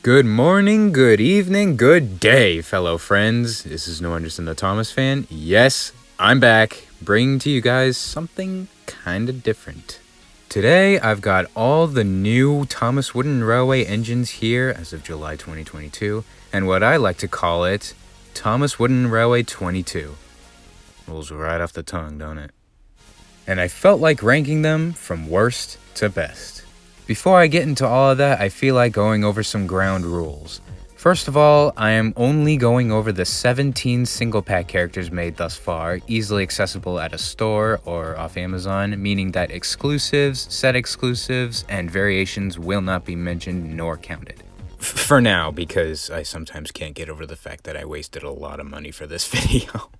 Good morning, good evening, good day, fellow friends. This is No Anderson the Thomas fan. Yes, I'm back, bringing to you guys something kind of different. Today, I've got all the new Thomas Wooden Railway engines here as of July 2022, and what I like to call it, Thomas Wooden Railway 22. Rolls right off the tongue, don't it? And I felt like ranking them from worst to best. Before I get into all of that, I feel like going over some ground rules. First of all, I am only going over the 17 single pack characters made thus far, easily accessible at a store or off Amazon, meaning that exclusives, set exclusives, and variations will not be mentioned nor counted. For now, because I sometimes can't get over the fact that I wasted a lot of money for this video.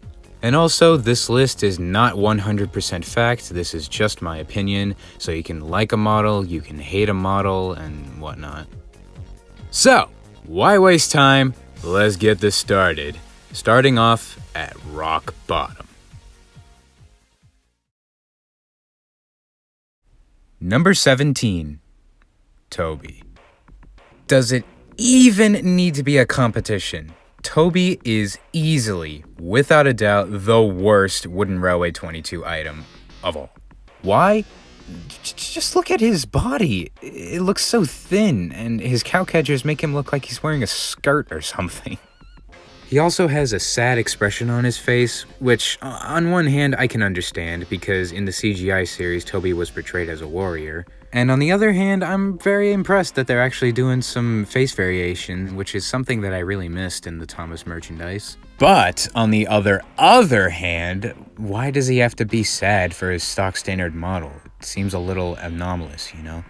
And also, this list is not 100% fact, this is just my opinion, so you can like a model, you can hate a model, and whatnot. So, why waste time? Let's get this started. Starting off at rock bottom. Number 17, Toby. Does it even need to be a competition? Toby is easily, without a doubt, the worst Wooden Railway 22 item of all. Why? Just look at his body. It looks so thin, and his cow catchers make him look like he's wearing a skirt or something. He also has a sad expression on his face, which, on one hand, I can understand, because in the CGI series, Toby was portrayed as a warrior. And on the other hand, I'm very impressed that they're actually doing some face variation, which is something that I really missed in the Thomas merchandise. But, on the other hand, why does he have to be sad for his stock standard model? It seems a little anomalous, you know?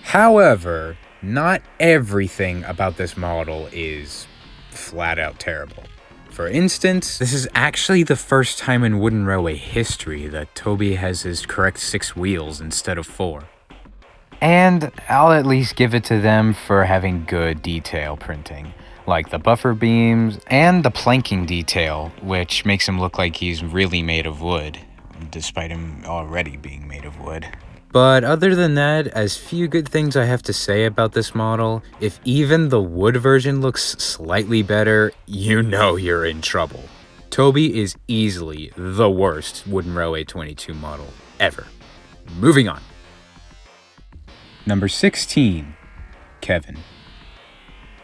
However, not everything about this model is flat out terrible. For instance, this is actually the first time in Wooden Railway history that Toby has his correct 6 wheels instead of 4. And I'll at least give it to them for having good detail printing, like the buffer beams and the planking detail, which makes him look like he's really made of wood, despite him already being made of wood. But other than that, as few good things I have to say about this model, if even the wood version looks slightly better, you know you're in trouble. Toby is easily the worst Wooden Railway 22 model ever. Moving on. Number 16, Kevin.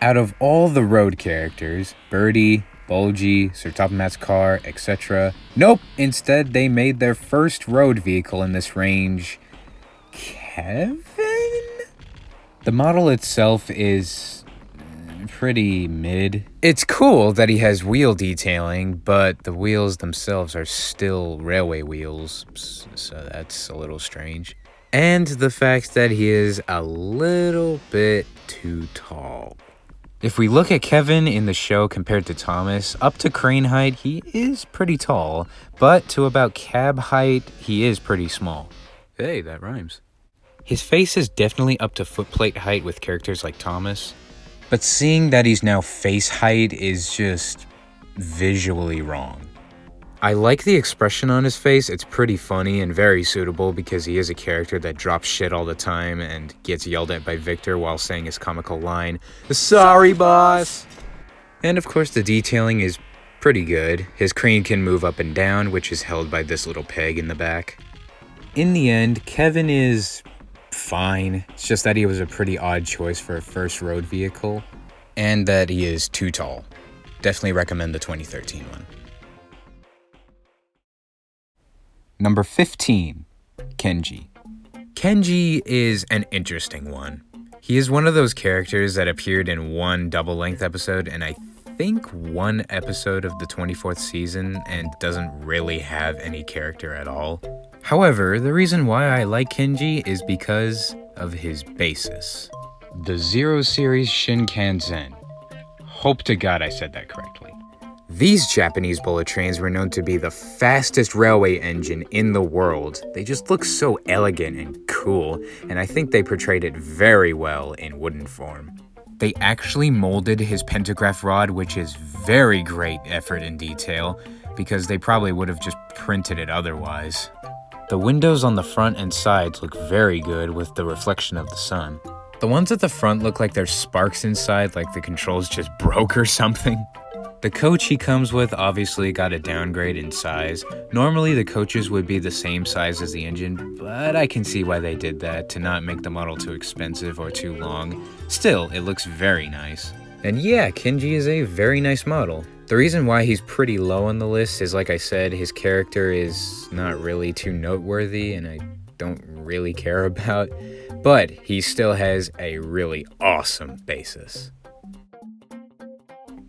Out of all the road characters, Birdie, Bulgy, Sir Topham-Hatt's car, etc. Nope, instead they made their first road vehicle in this range, Kevin? The model itself is pretty mid. It's cool that he has wheel detailing, but the wheels themselves are still railway wheels, so that's a little strange. And the fact that he is a little bit too tall. If we look at Kevin in the show compared to Thomas, up to crane height, he is pretty tall, but to about cab height, he is pretty small. Hey, that rhymes. His face is definitely up to footplate height with characters like Thomas, but seeing that he's now face height is just visually wrong. I like the expression on his face, it's pretty funny and very suitable because he is a character that drops shit all the time and gets yelled at by Victor while saying his comical line, "Sorry, boss!" And of course the detailing is pretty good. His crane can move up and down, which is held by this little peg in the back. In the end, Kevin is fine. It's just that he was a pretty odd choice for a first road vehicle, and that he is too tall. Definitely recommend the 2013 one. Number 15, Kenji. Kenji is an interesting one. He is one of those characters that appeared in one double-length episode, and I think one episode of the 24th season, and doesn't really have any character at all. However, the reason why I like Kenji is because of his basis. The Zero Series Shinkansen. Hope to God I said that correctly. These Japanese bullet trains were known to be the fastest railway engine in the world. They just look so elegant and cool, and I think they portrayed it very well in wooden form. They actually molded his pantograph rod, which is very great effort in detail, because they probably would have just printed it otherwise. The windows on the front and sides look very good with the reflection of the sun. The ones at the front look like there's sparks inside, like the controls just broke or something. The coach he comes with obviously got a downgrade in size. Normally the coaches would be the same size as the engine, but I can see why they did that to not make the model too expensive or too long. Still, it looks very nice. And yeah, Kenji is a very nice model. The reason why he's pretty low on the list is, like I said, his character is not really too noteworthy and I don't really care about, but he still has a really awesome basis.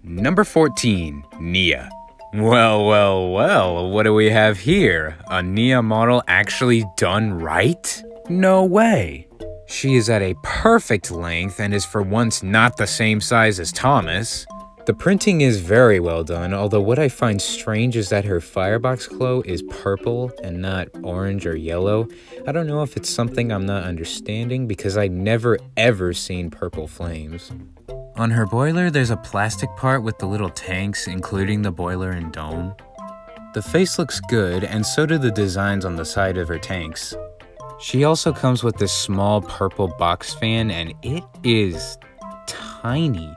Number 14, Nia. Well, what do we have here? A Nia model actually done right? No way. She is at a perfect length and is for once not the same size as Thomas. The printing is very well done, although what I find strange is that her firebox glow is purple and not orange or yellow. I don't know if it's something I'm not understanding because I never ever seen purple flames. On her boiler, there's a plastic part with the little tanks, including the boiler and dome. The face looks good, and so do the designs on the side of her tanks. She also comes with this small purple box fan, and it is tiny.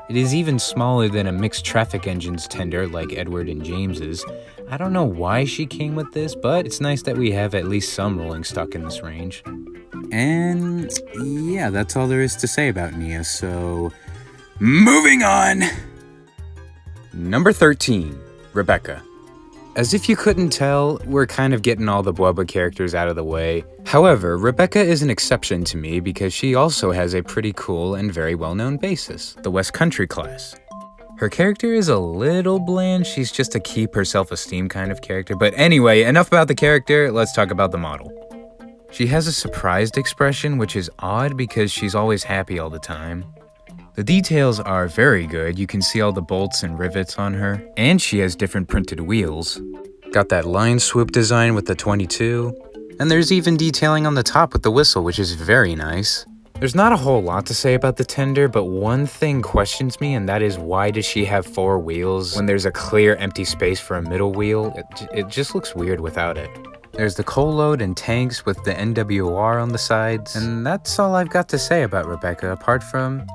It is even smaller than a mixed traffic engines tender like Edward and James's. I don't know why she came with this, but it's nice that we have at least some rolling stock in this range. And yeah, that's all there is to say about Nia, so moving on! Number 13, Rebecca. As if you couldn't tell, we're kind of getting all the Bwebwa characters out of the way. However, Rebecca is an exception to me because she also has a pretty cool and very well-known basis, the West Country class. Her character is a little bland, she's just a keep her self-esteem kind of character, but anyway, enough about the character, let's talk about the model. She has a surprised expression, which is odd because she's always happy all the time. The details are very good, you can see all the bolts and rivets on her, and she has different printed wheels. Got that line swoop design with the 22, and there's even detailing on the top with the whistle, which is very nice. There's not a whole lot to say about the tender, but one thing questions me, and that is why does she have 4 wheels when there's a clear empty space for a middle wheel? It just looks weird without it. There's the coal load and tanks with the NWR on the sides, and that's all I've got to say about Rebecca, apart from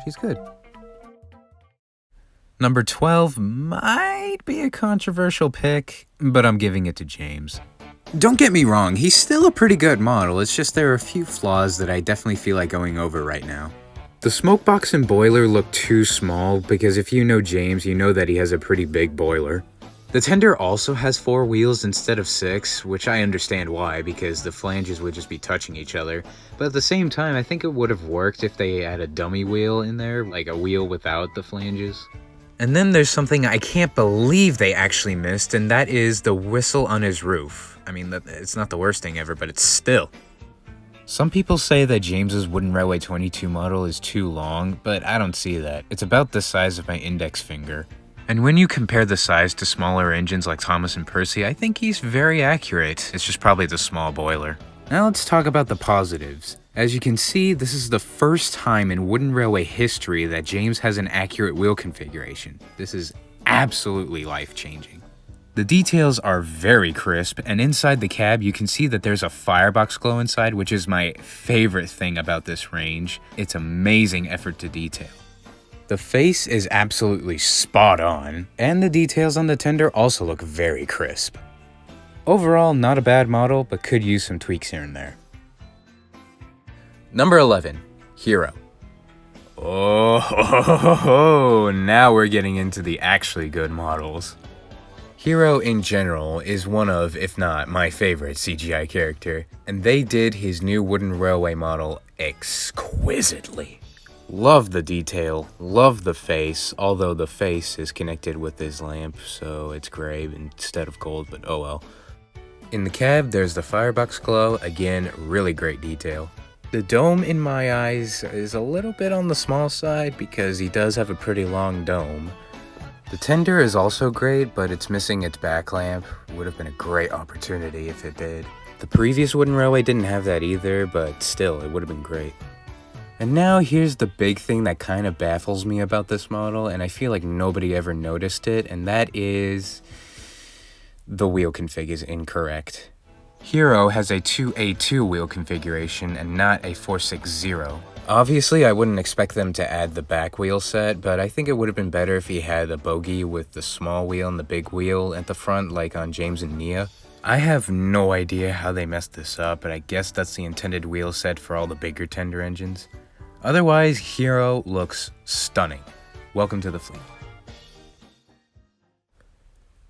she's good. Number 12 might be a controversial pick, but I'm giving it to James. Don't get me wrong, he's still a pretty good model, it's just there are a few flaws that I definitely feel like going over right now. The smoke box and boiler look too small, because if you know James, you know that he has a pretty big boiler. The tender also has 4 wheels instead of 6, which I understand why, because the flanges would just be touching each other. But at the same time, I think it would have worked if they had a dummy wheel in there, like a wheel without the flanges. And then there's something I can't believe they actually missed, and that is the whistle on his roof. I mean, it's not the worst thing ever, but it's still. Some people say that James's Wooden Railway 22 model is too long, but I don't see that. It's about the size of my index finger. And when you compare the size to smaller engines like Thomas and Percy, I think he's very accurate. It's just probably the small boiler. Now let's talk about the positives. As you can see, this is the first time in Wooden Railway history that James has an accurate wheel configuration. This is absolutely life-changing. The details are very crisp, and inside the cab you can see that there's a firebox glow inside, which is my favorite thing about this range. It's amazing effort to detail. The face is absolutely spot on, and the details on the tender also look very crisp. Overall, not a bad model, but could use some tweaks here and there. Number 11, Hiro. Oh, now we're getting into the actually good models. Hiro in general is one of, if not my favorite CGI character, and they did his new Wooden Railway model exquisitely. Love the detail, love the face, although the face is connected with his lamp, so it's gray instead of gold, but oh well. In the cab, there's the firebox glow, again, really great detail. The dome, in my eyes, is a little bit on the small side because he does have a pretty long dome. The tender is also great, but it's missing its back lamp. Would have been a great opportunity if it did. The previous Wooden Railway didn't have that either, but still, it would have been great. And now here's the big thing that kind of baffles me about this model, and I feel like nobody ever noticed it, and that is the wheel config is incorrect. Hiro has a 2A2 wheel configuration and not a 460. Obviously, I wouldn't expect them to add the back wheel set, but I think it would have been better if he had a bogie with the small wheel and the big wheel at the front like on James and Nia. I have no idea how they messed this up, but I guess that's the intended wheel set for all the bigger tender engines. Otherwise, Hiro looks stunning. Welcome to the fleet.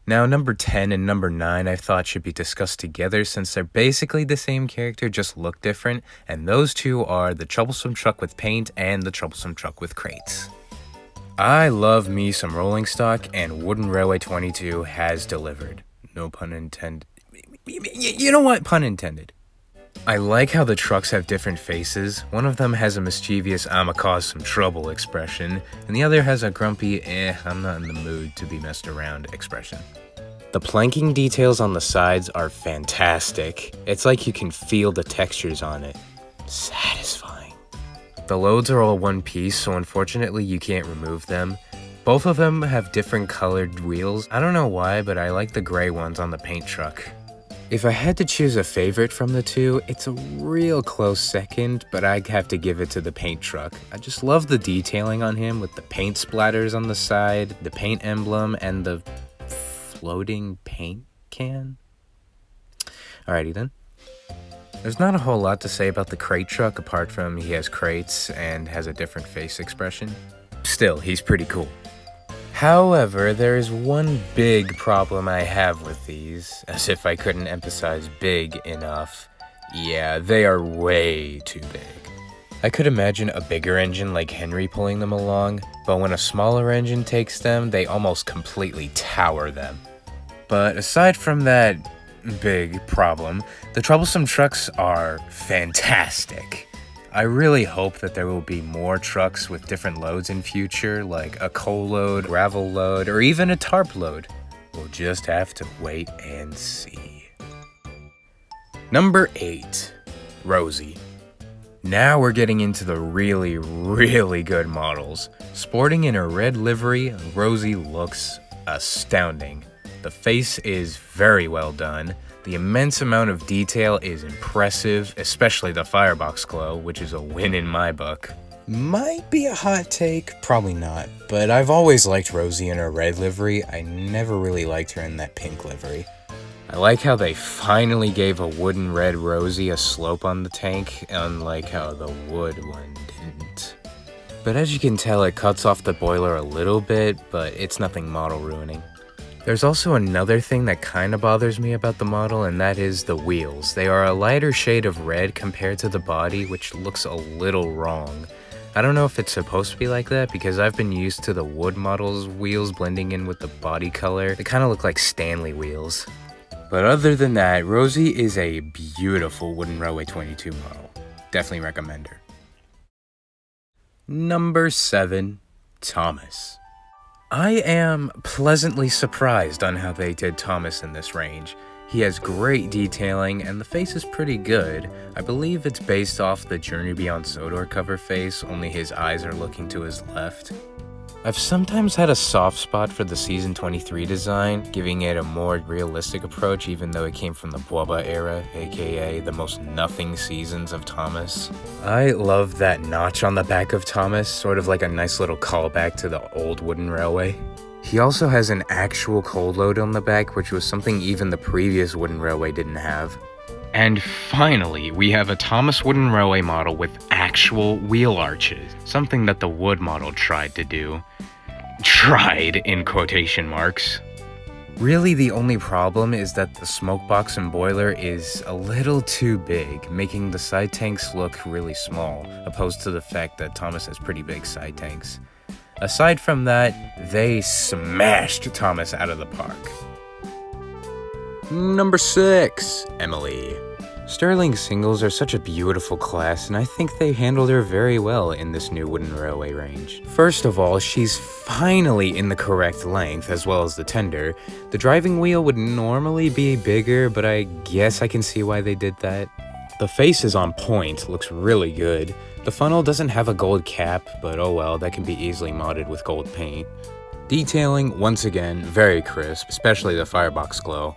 Now, number 10 and number 9 I thought should be discussed together since they're basically the same character, just look different, and those two are the Troublesome Truck with paint and the Troublesome Truck with crates. I love me some rolling stock, and Wooden Railway 22 has delivered. No pun intended. You know what? Pun intended. I like how the trucks have different faces. One of them has a mischievous "I'ma cause some trouble" expression, and the other has a grumpy I'm not in the mood to be messed around expression. The planking details on the sides are fantastic. It's like you can feel the textures on it. Satisfying. The loads are all one piece, so unfortunately you can't remove them. Both of them have different colored wheels. I don't know why, but I like the gray ones on the paint truck. If I had to choose a favorite from the two, it's a real close second, but I'd have to give it to the paint truck. I just love the detailing on him with the paint splatters on the side, the paint emblem, and the floating paint can. Alrighty then. There's not a whole lot to say about the crate truck apart from he has crates and has a different face expression. Still, he's pretty cool. However, there is one big problem I have with these, as if I couldn't emphasize big enough. Yeah, they are way too big. I could imagine a bigger engine like Henry pulling them along, but when a smaller engine takes them, they almost completely tower them. But aside from that big problem, the Troublesome Trucks are fantastic. I really hope that there will be more trucks with different loads in future, like a coal load, gravel load, or even a tarp load. We'll just have to wait and see. Number 8, Rosie. Now we're getting into the really, really good models. Sporting in her red livery, Rosie looks astounding. The face is very well done. The immense amount of detail is impressive, especially the firebox glow, which is a win in my book. Might be a hot take, probably not, but I've always liked Rosie in her red livery. I never really liked her in that pink livery. I like how they finally gave a wooden red Rosie a slope on the tank, unlike how the wood one didn't. But as you can tell, it cuts off the boiler a little bit, but it's nothing model ruining. There's also another thing that kinda bothers me about the model, and that is the wheels. They are a lighter shade of red compared to the body, which looks a little wrong. I don't know if it's supposed to be like that, because I've been used to the wood model's wheels blending in with the body color. They kinda look like Stanley wheels. But other than that, Rosie is a beautiful Wooden Railway 22 model. Definitely recommend her. Number 7, Thomas. I am pleasantly surprised on how they did Thomas in this range. He has great detailing and the face is pretty good. I believe it's based off the Journey Beyond Sodor cover face, only his eyes are looking to his left. I've sometimes had a soft spot for the Season 23 design, giving it a more realistic approach even though it came from the Bwaba era, aka the most nothing seasons of Thomas. I love that notch on the back of Thomas, sort of like a nice little callback to the old Wooden Railway. He also has an actual coal load on the back, which was something even the previous Wooden Railway didn't have. And finally, we have a Thomas Wooden Railway model with actual wheel arches, something that the wood model tried to do. Tried, in quotation marks. Really, the only problem is that the smoke box and boiler is a little too big, making the side tanks look really small, opposed to the fact that Thomas has pretty big side tanks. Aside from that, they smashed Thomas out of the park. Number 6, Emily. Sterling singles are such a beautiful class, and I think they handled her very well in this new Wooden Railway range. First of all, she's finally in the correct length, as well as the tender. The driving wheel would normally be bigger, but I guess I can see why they did that. The face is on point, looks really good. The funnel doesn't have a gold cap, but oh well, that can be easily modded with gold paint. Detailing, once again, very crisp, especially the firebox glow.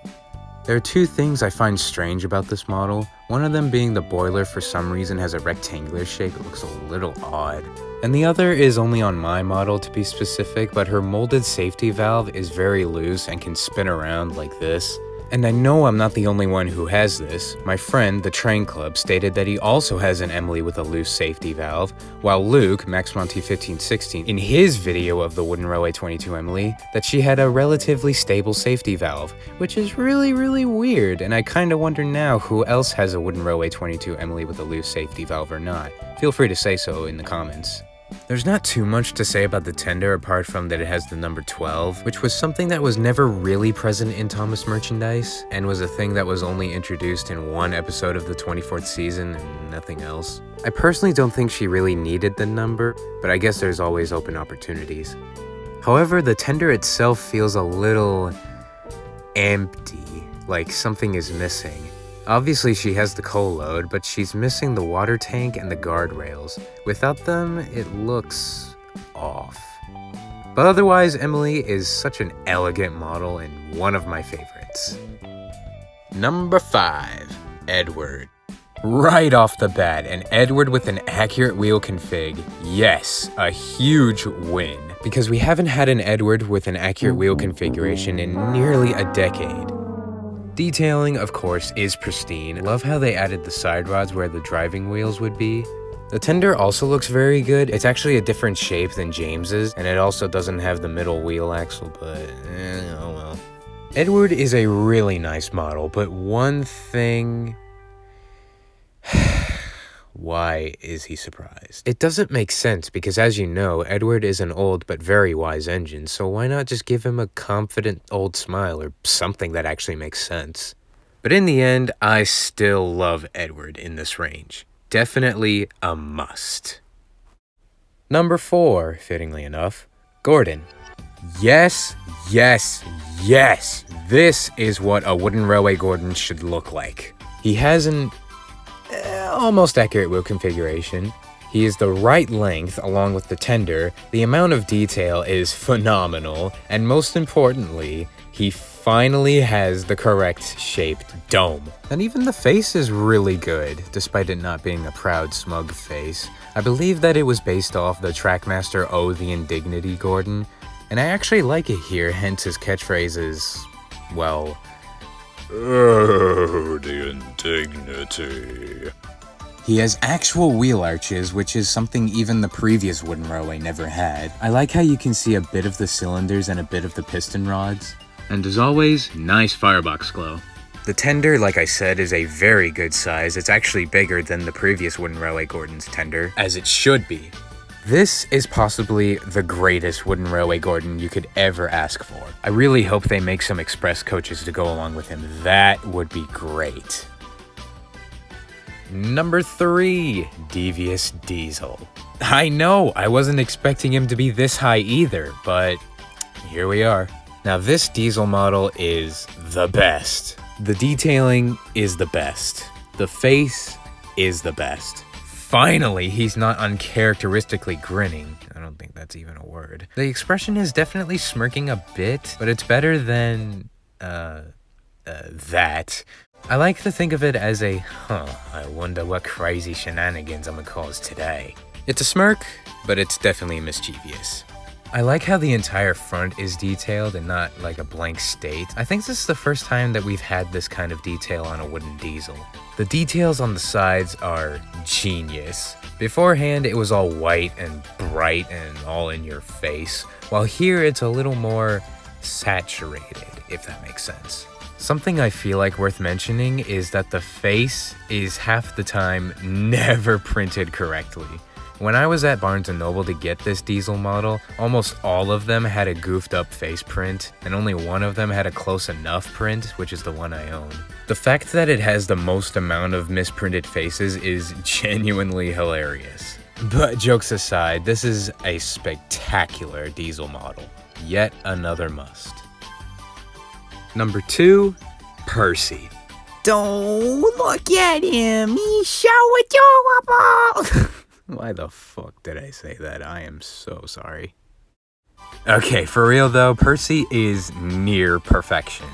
There are two things I find strange about this model, one of them being the boiler for some reason has a rectangular shape, it looks a little odd. And the other is only on my model to be specific, but her molded safety valve is very loose and can spin around like this. And I know I'm not the only one who has this. My friend, the Train Club, stated that he also has an Emily with a loose safety valve, while Luke, MaxMonty1516, in his video of the Wooden Railway 22 Emily, that she had a relatively stable safety valve, which is really weird, and I kinda wonder now who else has a Wooden Railway 22 Emily with a loose safety valve or not. Feel free to say so in the comments. There's not too much to say about the tender apart from that it has the number 12, which was something that was never really present in Thomas merchandise, and was a thing that was only introduced in one episode of the 24th season and nothing else. I personally don't think she really needed the number, but I guess there's always open opportunities. However, the tender itself feels a little empty, like something is missing. Obviously she has the coal load, but she's missing the water tank and the guardrails. Without them, it looks off. But otherwise, Emily is such an elegant model and one of my favorites. Number 5, Edward. Right off the bat, an Edward with an accurate wheel config. Yes, a huge win. Because we haven't had an Edward with an accurate wheel configuration in nearly a decade. Detailing, of course, is pristine. Love how they added the side rods where the driving wheels would be. The tender also looks very good. It's actually a different shape than James's, and it also doesn't have the middle wheel axle, but oh well. Edward is a really nice model, but one thing... Why is he surprised? It doesn't make sense because, as you know, Edward is an old but very wise engine, so why not just give him a confident old smile or something that actually makes sense? But in the end, I still love Edward in this range. Definitely a must. Number 4, fittingly enough, Gordon. Yes. This is what a Wooden Railway Gordon should look like. He has an almost accurate wheel configuration. He is the right length along with the tender. The amount of detail is phenomenal, and most importantly, he finally has the correct shaped dome. And even the face is really good, despite it not being a proud, smug face. I believe that it was based off the Trackmaster Oh the Indignity Gordon, and I actually like it here, hence his catchphrase is, well, oh, the indignity. He has actual wheel arches, which is something even the previous Wooden Railway never had. I like how you can see a bit of the cylinders and a bit of the piston rods. And as always, nice firebox glow. The tender, like I said, is a very good size. It's actually bigger than the previous Wooden Railway Gordon's tender, as it should be. This is possibly the greatest Wooden Railway Gordon you could ever ask for. I really hope they make some express coaches to go along with him. That would be great. Number 3, Devious Diesel. I know, I wasn't expecting him to be this high either, but here we are. Now this diesel model is the best. The detailing is the best. The face is the best. Finally, he's not uncharacteristically grinning. I don't think that's even a word. The expression is definitely smirking a bit, but it's better than, that. I like to think of it as a, I wonder what crazy shenanigans I'm gonna cause today. It's a smirk, but it's definitely mischievous. I like how the entire front is detailed and not like a blank state. I think this is the first time that we've had this kind of detail on a wooden diesel. The details on the sides are genius. Beforehand, it was all white and bright and all in your face, while here it's a little more saturated, if that makes sense. Something I feel like worth mentioning is that the face is half the time never printed correctly. When I was at Barnes & Noble to get this diesel model, almost all of them had a goofed up face print, and only one of them had a close enough print, which is the one I own. The fact that it has the most amount of misprinted faces is genuinely hilarious. But jokes aside, this is a spectacular diesel model. Yet another must. Number 2, Percy. Don't look at him, he's so adorable. Why the fuck did I say that? I am so sorry. Okay, for real though, Percy is near perfection.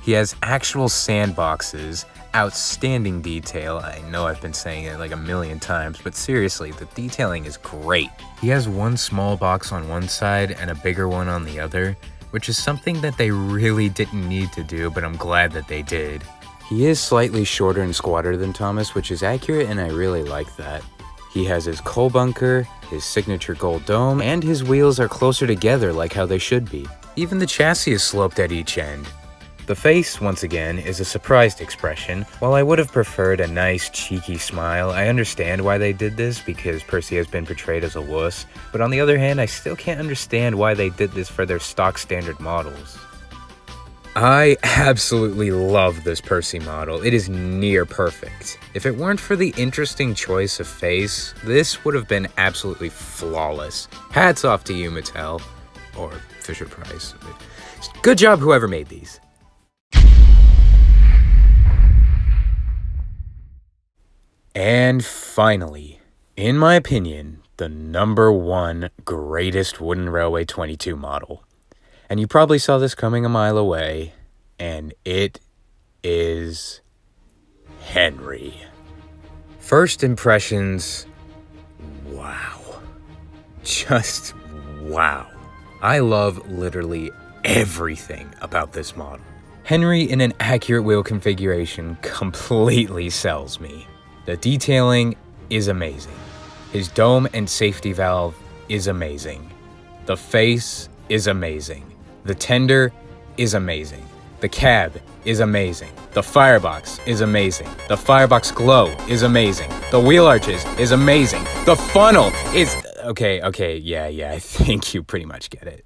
He has actual sandboxes, outstanding detail. I know I've been saying it like a million times, but seriously, the detailing is great. He has one small box on one side and a bigger one on the other, which is something that they really didn't need to do, but I'm glad that they did. He is slightly shorter and squatter than Thomas, which is accurate, and I really like that. He has his coal bunker, his signature gold dome, and his wheels are closer together like how they should be. Even the chassis is sloped at each end. The face, once again, is a surprised expression. While I would have preferred a nice, cheeky smile, I understand why they did this because Percy has been portrayed as a wuss, but on the other hand, I still can't understand why they did this for their stock standard models. I absolutely love this Percy model. It is near perfect. If it weren't for the interesting choice of face, this would have been absolutely flawless. Hats off to you, Mattel. Or Fisher-Price. Good job, whoever made these. And finally, in my opinion, the #1 greatest Wooden Railway 22 model. And you probably saw this coming a mile away, and it is Henry. First impressions, wow. Just wow. I love literally everything about this model. Henry in an accurate wheel configuration completely sells me. The detailing is amazing. His dome and safety valve is amazing. The face is amazing. The tender is amazing. The cab is amazing. The firebox is amazing. The firebox glow is amazing. The wheel arches is amazing. The funnel is... Okay, yeah, I think you pretty much get it.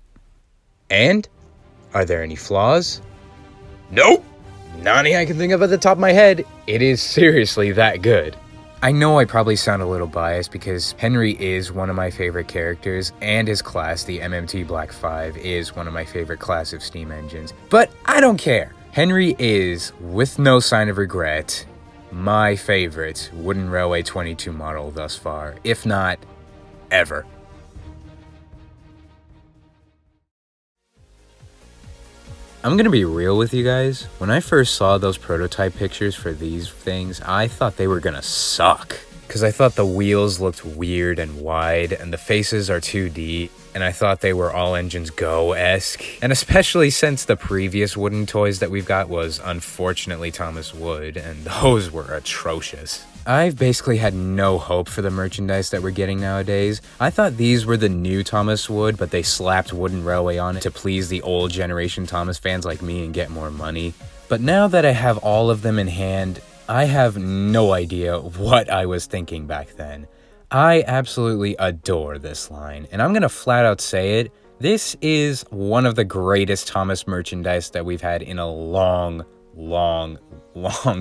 And? Are there any flaws? Nope! Not any I can think of at the top of my head. It is seriously that good. I know I probably sound a little biased because Henry is one of my favorite characters, and his class, the MMT Black 5, is one of my favorite class of steam engines. But I don't care. Henry is, with no sign of regret, my favorite Wooden Railway 22 model thus far, if not ever. I'm gonna be real with you guys. When I first saw those prototype pictures for these things, I thought they were gonna suck. Because I thought the wheels looked weird and wide, and the faces are 2D, and I thought they were All Engines Go-esque. And especially since the previous wooden toys that we've got was unfortunately Thomas Wood, and those were atrocious. I've basically had no hope for the merchandise that we're getting nowadays. I thought these were the new Thomas Wood, but they slapped Wooden Railway on it to please the old generation Thomas fans like me and get more money. But now that I have all of them in hand, I have no idea what I was thinking back then. I absolutely adore this line, and I'm gonna flat out say it. This is one of the greatest Thomas merchandise that we've had in a long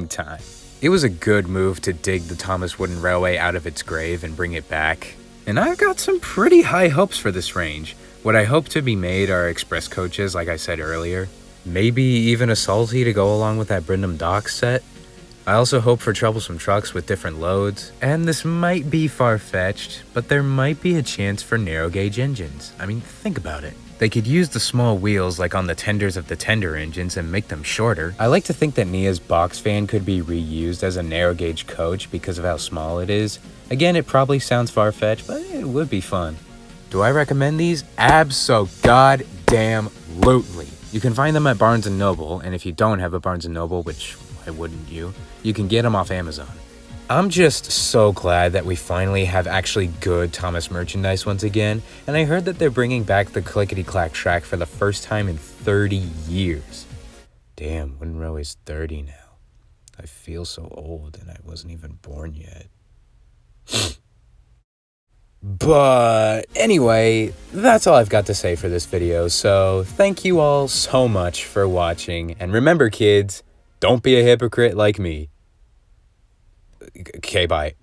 time. It was a good move to dig the Thomas Wooden Railway out of its grave and bring it back. And I've got some pretty high hopes for this range. What I hope to be made are express coaches, like I said earlier. Maybe even a Salty to go along with that Brindham Docks set. I also hope for Troublesome Trucks with different loads. And this might be far-fetched, but there might be a chance for narrow gauge engines. I mean, think about it. They could use the small wheels like on the tenders of the tender engines and make them shorter. I like to think that Nia's box fan could be reused as a narrow gauge coach because of how small it is. Again, it probably sounds far-fetched, but it would be fun. Do I recommend these? Abso-goddamn-lutely. You can find them at Barnes & Noble, and if you don't have a Barnes & Noble, which why wouldn't you? You can get them off Amazon. I'm just so glad that we finally have actually good Thomas merchandise once again, and I heard that they're bringing back the clickety-clack track for the first time in 30 years. Damn, Wooden Railway's 30 now. I feel so old and I wasn't even born yet. But anyway, that's all I've got to say for this video, so thank you all so much for watching, and remember kids, don't be a hypocrite like me. Okay, bye.